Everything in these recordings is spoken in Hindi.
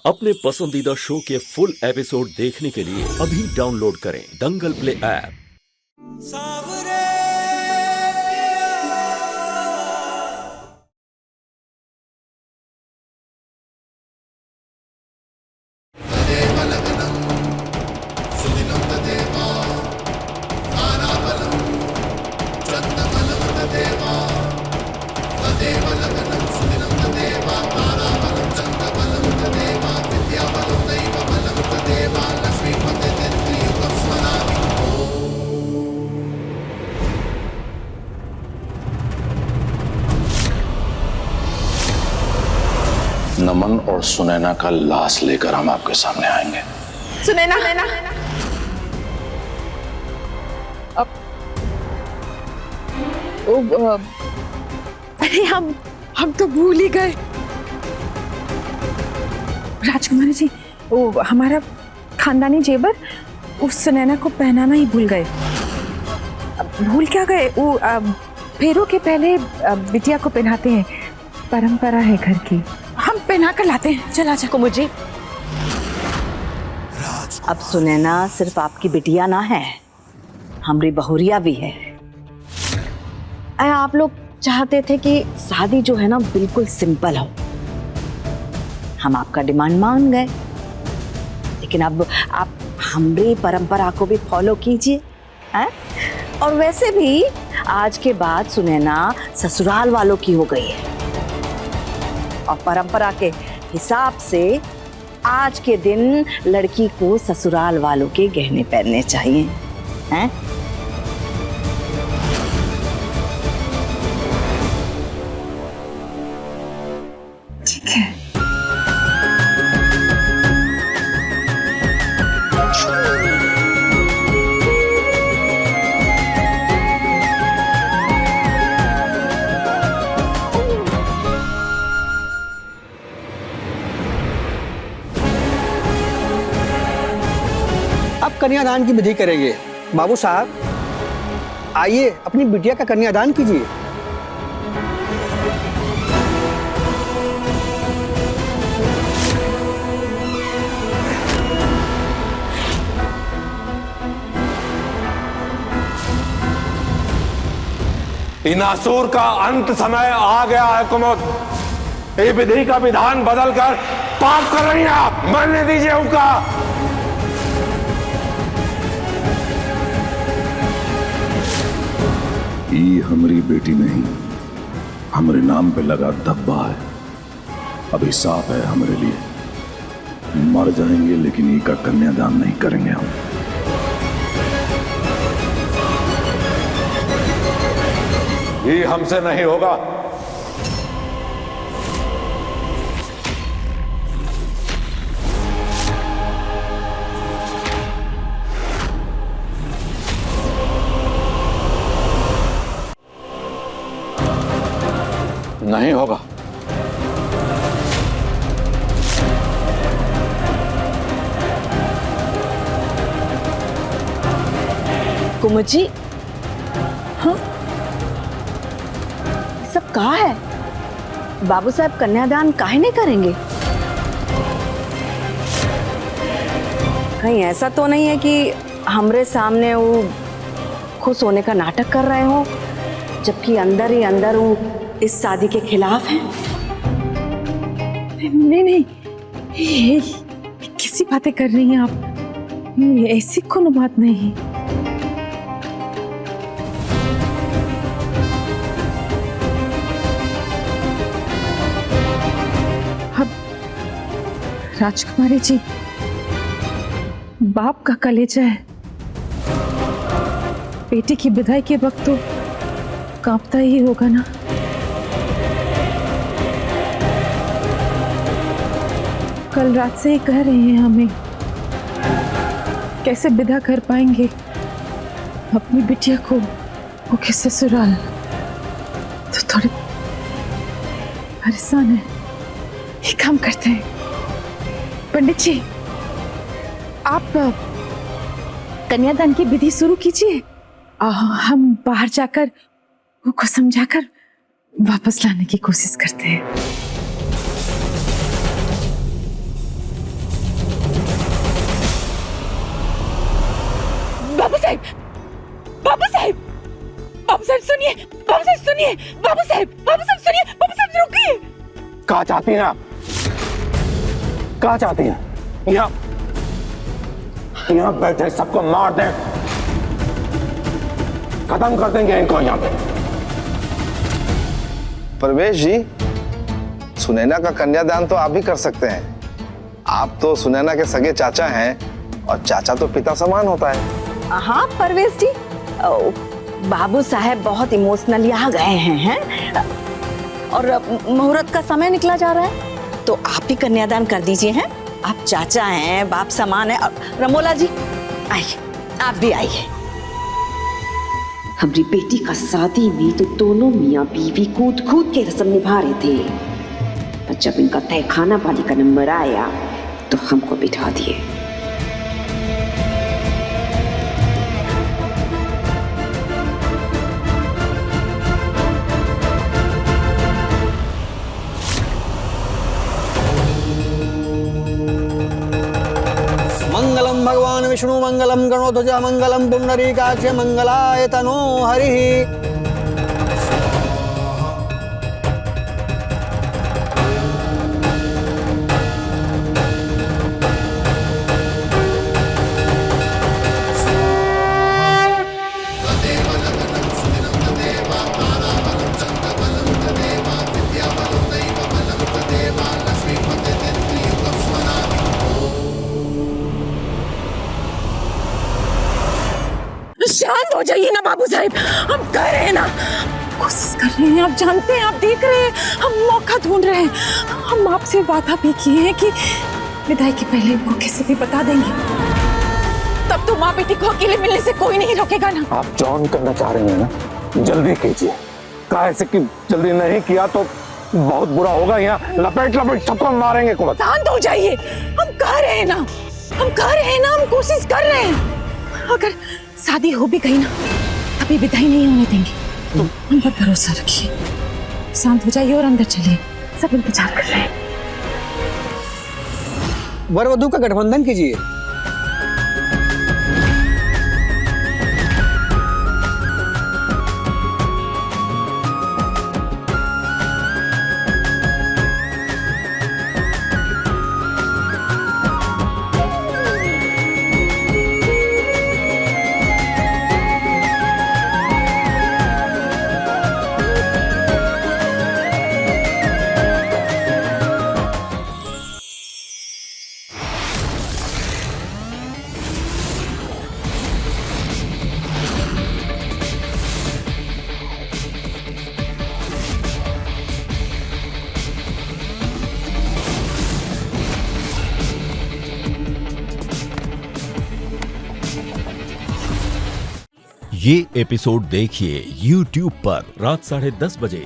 अपने पसंदीदा शो के फुल एपिसोड देखने के लिए अभी डाउनलोड करें दंगल प्ले ऐप। नमन और सुनैना का लाश लेकर हम आपके सामने आएंगे। सुनैना, अब अरे हम तो भूल ही गए राजकुमारी जी। वो हमारा खानदानी जेवर उस सुनैना को पहनाना ही भूल गए। भूल क्या गए, वो फेरों के पहले बिटिया को पहनाते हैं, परंपरा है घर की। हम पहना कर लाते हैं। चला जा मुझे। अब सुनैना सिर्फ आपकी बिटिया ना है, हमारी बहुरिया भी है। आप लोग चाहते थे कि शादी जो है ना बिल्कुल सिंपल हो, हम आपका डिमांड मान गए, लेकिन अब आप हमारी परंपरा को भी फॉलो कीजिए, हैं? और वैसे भी आज के बाद सुनैना ससुराल वालों की हो गई है और परंपरा के हिसाब से आज के दिन लड़की को ससुराल वालों के गहने पहनने चाहिए, हैं? ठीक है। अब कन्यादान की विधि करेंगे। बाबू साहब आइए, अपनी बिटिया का कन्यादान कीजिए। इनासुर का अंत समय आ गया है कुमुद। ये विधि का विधान बदलकर पाप कर रही हैं आप। मरने दीजिए उनका। ये हमारी बेटी नहीं, हमारे नाम पे लगा धब्बा है। अभिशाप है हमारे लिए। मर जाएंगे लेकिन ये का कन्यादान नहीं करेंगे हम। ये हमसे नहीं होगा। नहीं होगा। कुमुद जी, हाँ सब कहा है, बाबू साहब कन्यादान काहे नहीं करेंगे? कहीं ऐसा तो नहीं है कि हमरे सामने वो खुश होने का नाटक कर रहे हो, जबकि अंदर ही अंदर वो इस शादी के खिलाफ हैं? नहीं, ये कैसी बातें कर रही हैं आप? ऐसी कोनो बात नहीं। अब राजकुमारी जी, बाप का कलेजा है, बेटी की विदाई के वक्त तो कांपता ही होगा ना। कल रात से ही कह रहे हैं हमें, कैसे विदा कर पाएंगे अपनी बिटिया को उनके ससुराल। तो थोड़े परेशान है। एक काम करते हैं पंडित जी, आप कन्यादान की विधि शुरू कीजिए। हम बाहर जाकर उनको समझाकर वापस लाने की कोशिश करते हैं। क्या चाहती हैं आप? क्या चाहती हैं? यहाँ बैठे सबको मार दें, खत्म कर देंगे इनको यहाँ पे। परवेश जी, सुनैना का कन्यादान तो आप भी कर सकते हैं। आप तो सुनैना के सगे चाचा हैं और चाचा तो पिता समान होता है। हाँ परवेश जी, बाबू साहब बहुत इमोशनली आ गए हैं और मुहूर्त का समय निकला जा रहा है, तो आप ही कन्यादान कर दीजिए। हैं आप चाचा हैं, बाप समान है। और रमोला जी आइए, आप भी आइए। हमारी बेटी का शादी में तो दोनों मियाँ बीवी कूद कूद के रस्म निभा रहे थे, पर जब इनका तहखाना वाली का नंबर आया तो हमको बिठा दिए। मंगलम भगवान विष्णु मंगलम गणोध्वज मंगलम पुंडरीकाक्ष मंगलाय तनो हरिः। शांत हो जाइए ना बाबू साहब, हम कर रहे हैं ना, कोशिश कर रहे हैं। आप जानते हैं, आप देख रहे हैं, हम मौका ढूंढ रहे हैं। हम आपसे वादा भी किए हैं कि विदाई के पहले इनको किसी भी बता देंगे, तब तो माँ बेटी को अकेले मिलने से कोई नहीं रोकेगा ना। आप जॉन करना चाह रही हैं ना, जल्दी कीजिए। कैसे कि जल्दी नहीं किया तो बहुत बुरा होगा। यहाँ लपेट लपेट सबको मारेंगे। कुमार शांत हो जाइए, हम कर रहे हैं ना, हम कर रहे हैं ना, हम कोशिश कर रहे हैं। अगर शादी हो भी गई ना, अभी विदाई नहीं होने देंगे, तो हम पर भरोसा रखिए। शांत हो जाइए और अंदर चलिए, सब इंतजार कर रहे हैं। वर वधू का गठबंधन कीजिए। ये एपिसोड देखिए YouTube पर रात 10:30 बजे।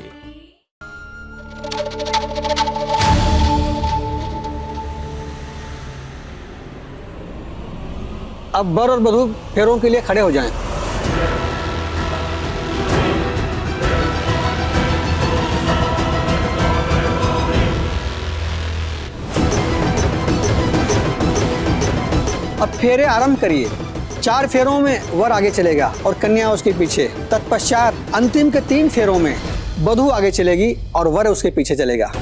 अब वर और वधू फेरों के लिए खड़े हो जाएं। अब फेरे आरंभ करिए। 4 फेरों में वर आगे चलेगा और कन्या उसके पीछे। तत्पश्चात अंतिम के 3 फेरों में वधू आगे चलेगी और वर उसके पीछे चलेगा।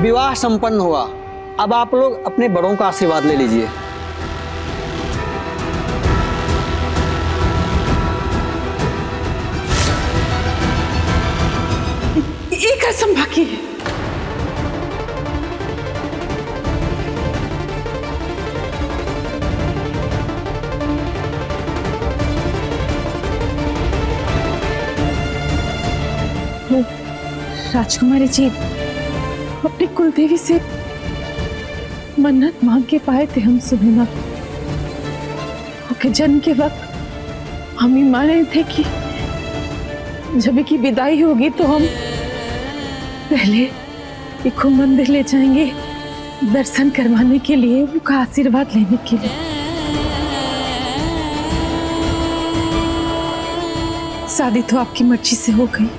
विवाह संपन्न हुआ। अब आप लोग अपने बड़ों का आशीर्वाद ले लीजिए। एक रस्म बाकी है। राजकुमारी जी अपनी कुलदेवी से मन्नत मांग के पाए थे हम सुनैना। जन्म के वक्त हम ही माने थे कि जब की विदाई होगी तो हम पहले इको मंदिर ले जाएंगे दर्शन करवाने के लिए, उनका आशीर्वाद लेने के लिए। शादी तो आपकी मर्जी से हो गई,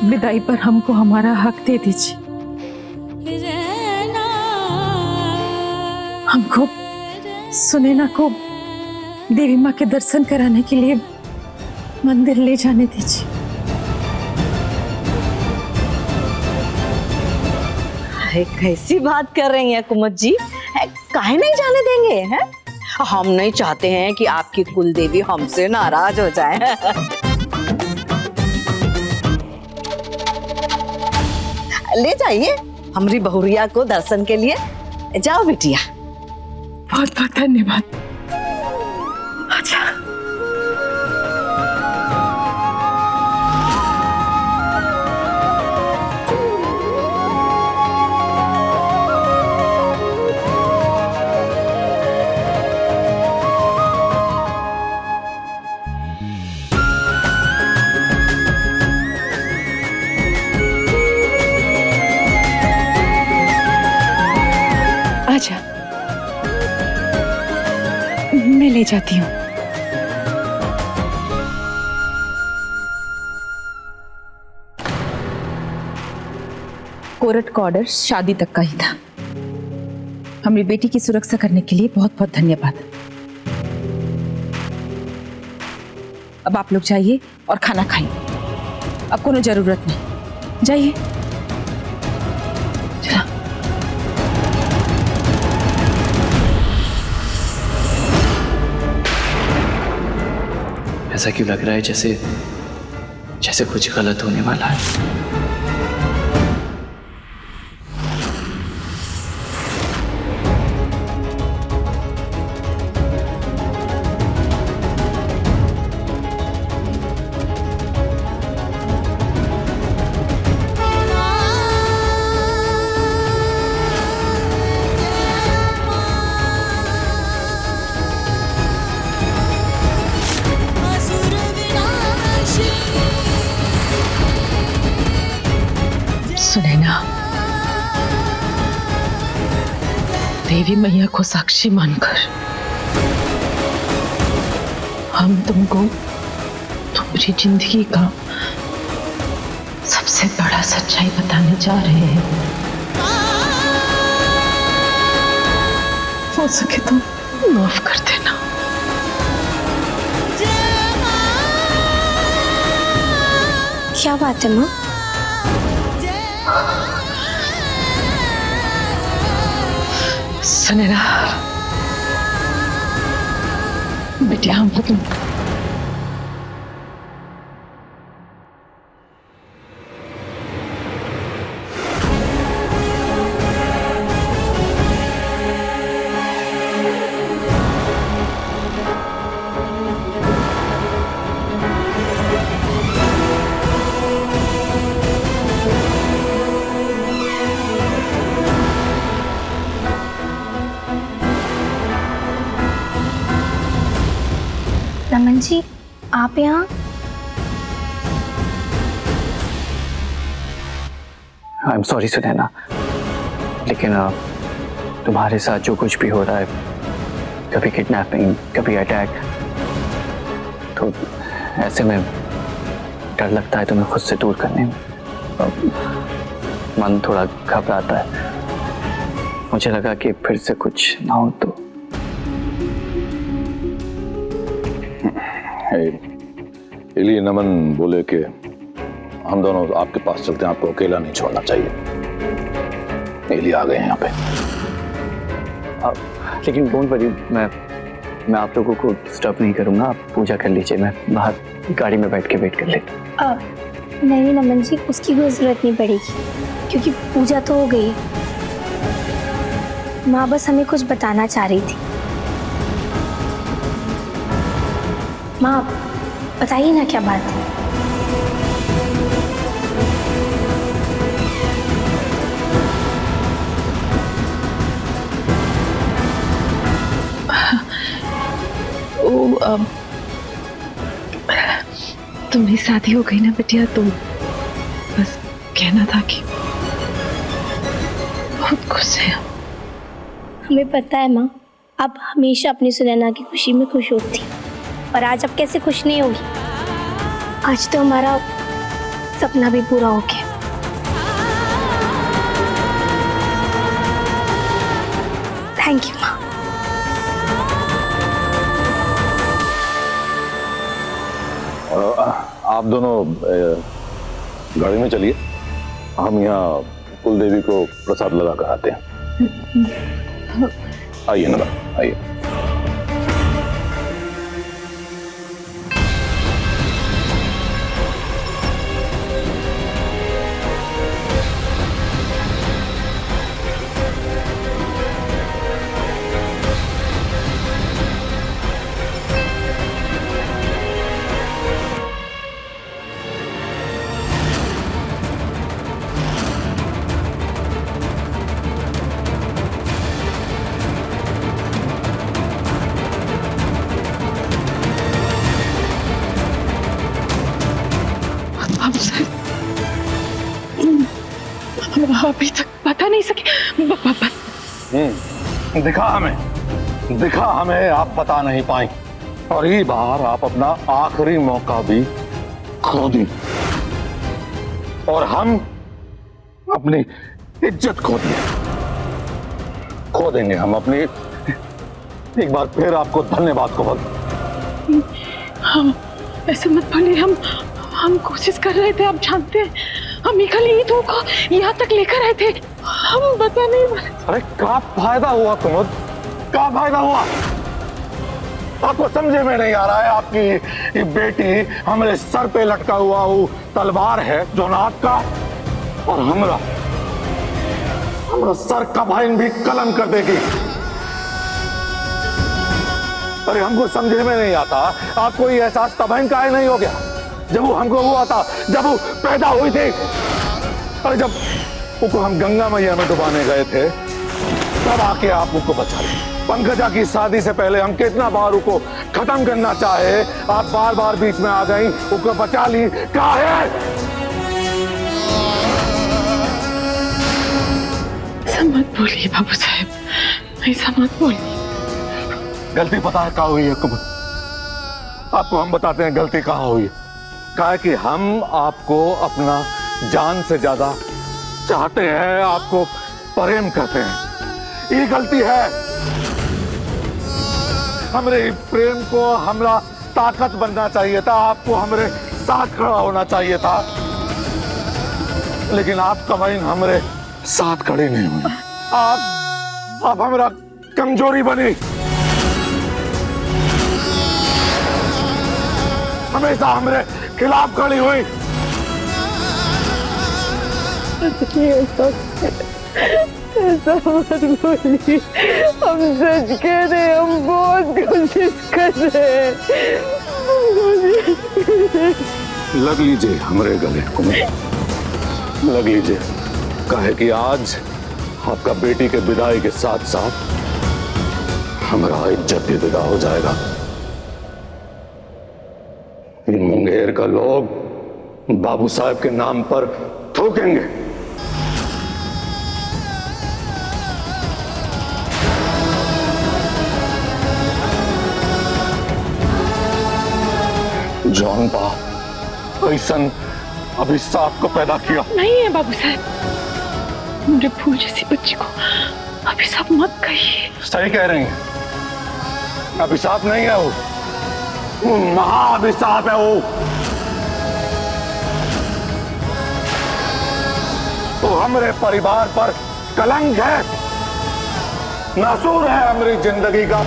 विदाई पर हमको हमारा हक दे दीजिए। हमको सुनैना को देवी माँ के दर्शन कराने के लिए मंदिर ले जाने दीजिए। अरे कैसी बात कर रही हैं कुमुद जी, काहे नहीं जाने देंगे हैं? हम नहीं चाहते हैं कि आपकी कुलदेवी हमसे नाराज हो जाए। ले जाइए हमारी बहुरिया को दर्शन के लिए। जाओ बिटिया। बहुत बहुत धन्यवाद। अच्छा आजा, मैं ले जाती हूँ। कोर्ट का ऑर्डर शादी तक का ही था। हमारी बेटी की सुरक्षा करने के लिए बहुत बहुत धन्यवाद। अब आप लोग जाइए और खाना खाइए, अब कोई जरूरत नहीं, जाइए। ऐसा क्यों लग रहा है जैसे कुछ गलत होने वाला है? सुनैना, देवी मैया को साक्षी मानकर हम तुमको तुम्हारी जिंदगी का सबसे बड़ा सच्चाई बताने जा रहे हैं। हो सके तो माफ कर देना। क्या बात है माँ? सुनैना बेटिया, हम लोग रमन जी, आप यहाँ? आई एम सॉरी सुनैना, लेकिन तुम्हारे साथ जो कुछ भी हो रहा है, कभी किडनैपिंग, कभी अटैक, तो ऐसे में डर लगता है तुम्हें खुद से दूर करने में। मन थोड़ा घबराता है। मुझे लगा कि फिर से कुछ ना हो तो। इलिए नमन बोले कि हम दोनों आपके पास चलते हैं, आपको अकेला नहीं छोड़ना चाहिए। ये लिए आ गए हैं यहाँ पे। लेकिन डोंट वरी, मैं आप लोगों को डिस्टर्ब नहीं करूंगा। आप पूजा कर लीजिए, मैं बाहर गाड़ी में बैठ के वेट कर लेता हूँ। नहीं नमन जी, उसकी कोई जरूरत नहीं पड़ेगी क्योंकि पूजा तो हो गई। माँ बस हमें कुछ बताना चाह रही थी। माँ बताइए ना क्या बात है। तुम्हें शादी हो गई ना बिटिया, तो बस कहना था कि बहुत खुश है। हमें पता है माँ, आप हमेशा अपनी सुनैना की खुशी में खुश होती, और आज अब कैसे खुश नहीं होगी। आज तो हमारा सपना भी पूरा हो गया। थैंक यू माँ। आप दोनों गाड़ी में चलिए, हम यहाँ कुल देवी को प्रसाद लगा कर आते हैं। आइए ना, आइए। अभी तक बता नहीं सके। दिखा हमें आप बता नहीं पाए, और ये बार आप अपना आखिरी मौका भी खो दी, और हम अपनी इज्जत खो देंगे हम अपनी। एक बार फिर आपको धन्यवाद को बोल। हम ऐसे मत बोलिए, हम कोशिश कर रहे थे, आप जानते हैं हम कल ईद को यहाँ तक लेकर आए थे, हम बता नहीं। अरे क्या फायदा हुआ कुमुद, क्या फायदा हुआ? आपको समझे में नहीं आ रहा है? आपकी बेटी हमारे सर पे लटका हुआ वो तलवार है जोनात का, और हमारा सर का भाइन भी कलम कर देगी। अरे हमको समझे में नहीं आता, आपको ये एहसास तबाइन का नहीं हो गया जब वो हमको हुआ था, जब वो पैदा हुई थी। अरे जब उसको हम गंगा मैया में डुबाने गए थे, तब आके आप उसको बचा ले। पंकजा की शादी से पहले हम कितना बार उसको खत्म करना चाहे, आप बार बार बीच में आ गई, उसको बचा ली। क्या है? ऐसा मत बोलिए बाबू साहब, ऐसा मत बोलिए। गलती पता है क्या हुई है कुमुद? आपको हम बताते हैं गलती कहाँ हुई। कहा कि हम आपको अपना जान से ज्यादा चाहते हैं, आपको प्रेम करते हैं, ये गलती है। हमारे प्रेम को हमारा ताकत बनना चाहिए था, आपको हमारे साथ खड़ा होना चाहिए था, लेकिन आप कमाइन हमारे साथ खड़े नहीं हुए। आप हमारा कमजोरी बनी। हमेशा हमारे खिलाफ खड़ी हुई। ऐसा मत बोलिए, हम सच कह रहे हैं, हम बहुत कोशिश कर रहे हैं। लग लीजिए हमारे गले कुमुद, लग लीजिए। काहे कि आज आपका बेटी के विदाई के साथ साथ हमारा इज्जत भी विदा हो जाएगा। मुंगेर का लोग बाबू साहब के नाम पर थूकेंगे। जॉन बा ऐसन अभिशाप को पैदा किया नहीं है बाबू साहब, मेरे फूल जैसी बच्ची को अभिशाप मत कहिए। सही कह रही हैं, अभिशाप नहीं है वो महाअभिशाप है वो। तो हमारे परिवार पर कलंक है, नासूर है हमारी जिंदगी का।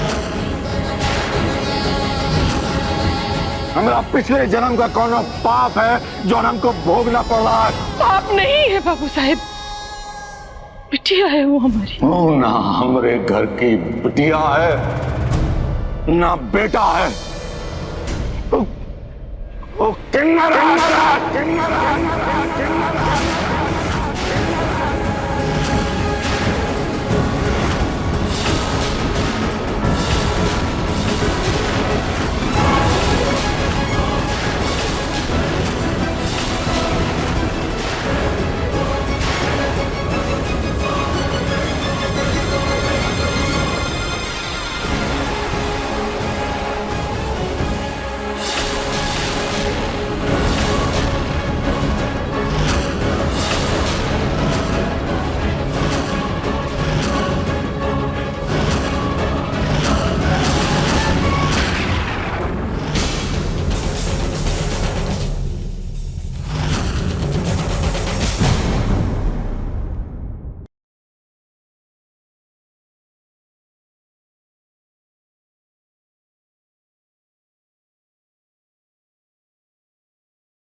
हमारा पिछले जन्म का कौन पाप है जो हमको भोगना पड़ रहा है। पाप नहीं है बाबू साहेब, बिटिया है वो हमारी। वो ना हमारे घर की बिटिया है ना बेटा है, वो किन्नर है।